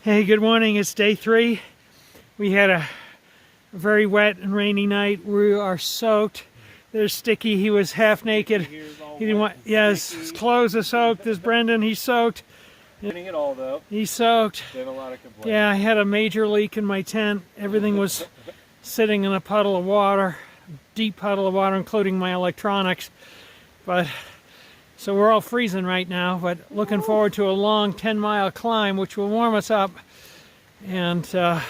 Hey, good morning. It's day 3. We had a very wet and rainy night. We are soaked. There's Sticky. He was half naked. He didn't want. Yes, his clothes are soaked. There's Brendan. He's soaked. It all though. He's soaked. Been a lot of complaints. Yeah, I had a major leak in my tent. Everything was sitting in a puddle of water, deep puddle of water, including my electronics. But so we're all freezing right now, but looking forward to a long 10-mile climb, which will warm us up. And we'll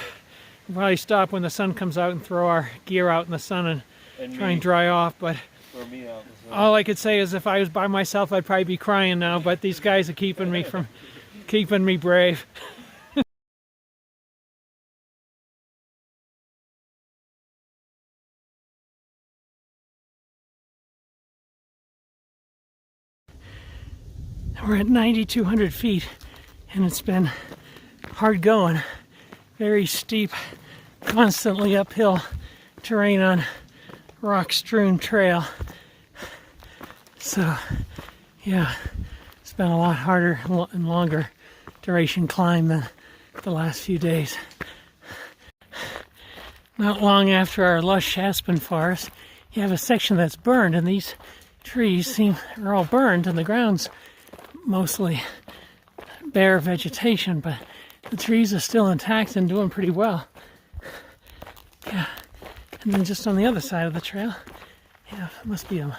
probably stop when the sun comes out and throw our gear out in the sun and try and dry off. But all I could say is if I was by myself, I'd probably be crying now. But these guys are keeping me brave. We're at 9,200 feet, and it's been hard going. Very steep, constantly uphill terrain on rock-strewn trail. So, yeah, it's been a lot harder and longer duration climb than the last few days. Not long after our lush aspen forest, you have a section that's burned, and these trees are all burned, and the ground's mostly bare vegetation, but the trees are still intact and doing pretty well. Yeah, and then just on the other side of the trail, yeah, it must be a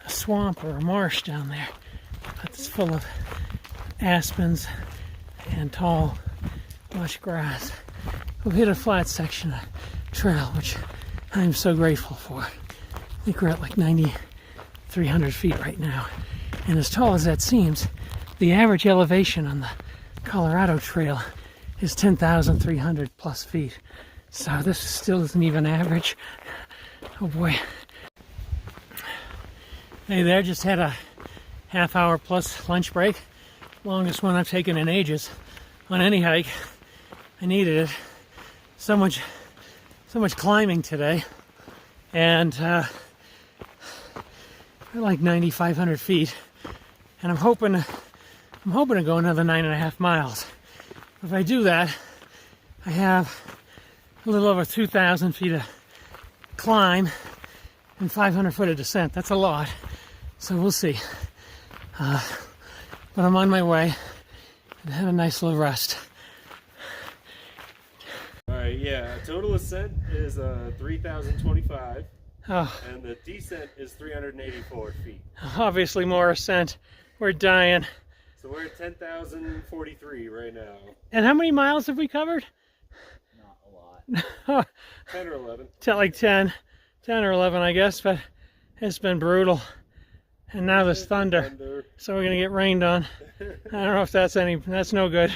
swamp or a marsh down there, but it's full of aspens and tall, lush grass. We've hit a flat section of trail, which I'm so grateful for. I think we're at like 9,300 feet right now. And as tall as that seems, the average elevation on the Colorado Trail is 10,300 plus feet. So this still isn't even average. Oh boy. Hey there, just had a half-hour plus lunch break. Longest one I've taken in ages on any hike. I needed it. So much climbing today. And we're like 9,500 feet. And I'm hoping to go another 9.5 miles. If I do that, I have a little over 2,000 feet of climb and 500 foot of descent. That's a lot. So we'll see. But I'm on my way and have a nice little rest. All right, yeah. Total ascent is 3,025. Oh. And the descent is 384 feet. Obviously more ascent. We're dying. So we're at 10,043 right now. And how many miles have we covered? Not a lot. 10 or 11. Like 10 or 11, I guess, but it's been brutal. And now there's thunder. So we're going to get rained on. I don't know if that's no good.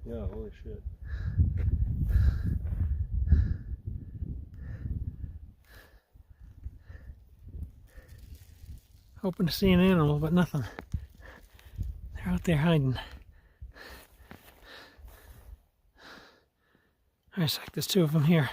Yeah, holy shit. Hoping to see an animal, but nothing. They're out there hiding. There's like there's 2 of them here.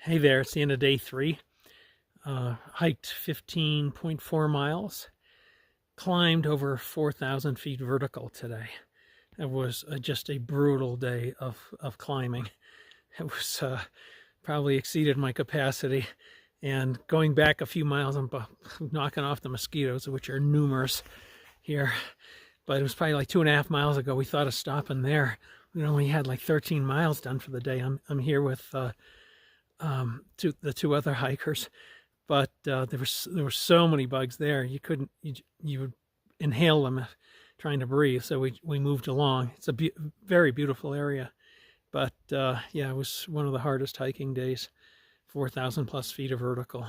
Hey there, it's the end of day 3. Hiked 15.4 miles. Climbed over 4,000 feet vertical today. It was just a brutal day of climbing. It was probably exceeded my capacity. And going back a few miles, I'm knocking off the mosquitoes, which are numerous here. But it was probably like 2.5 miles ago. We thought of stopping there. We only had like 13 miles done for the day. I'm here with the 2 other hikers, but there were so many bugs there you would inhale them trying to breathe. So we moved along. It's a very beautiful area, But yeah, it was one of the hardest hiking days, 4,000 plus feet of vertical.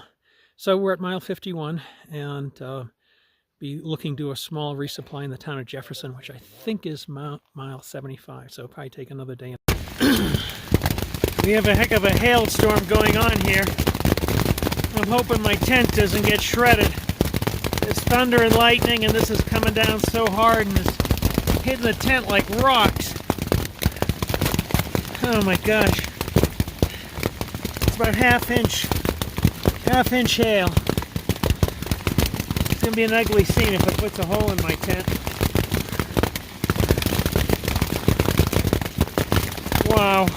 So we're at mile 51 and be looking to do a small resupply in the town of Jefferson, which I think is mile 75. So it'll probably take another day. We have a heck of a hailstorm going on here. I'm hoping my tent doesn't get shredded. There's thunder and lightning, and this is coming down so hard and it's hitting the tent like rocks. Oh my gosh. It's about half inch hail. It's gonna be an ugly scene if it puts a hole in my tent. Wow.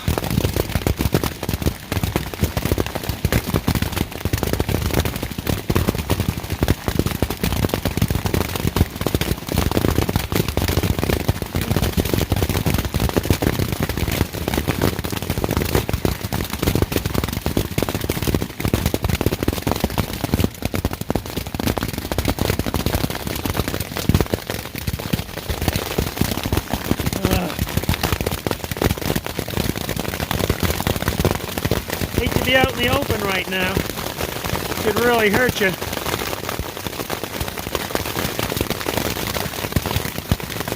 Hate to be out in the open right now. Could really hurt you.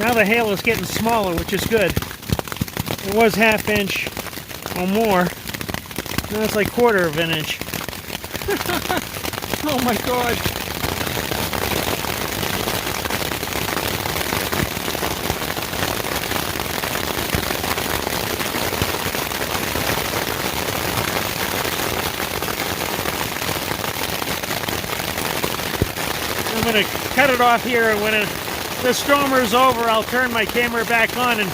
Now the hail is getting smaller, which is good. It was half inch or more. Now it's like quarter of an inch. Oh my God. I'm going to cut it off here, and when the stormer is over, I'll turn my camera back on and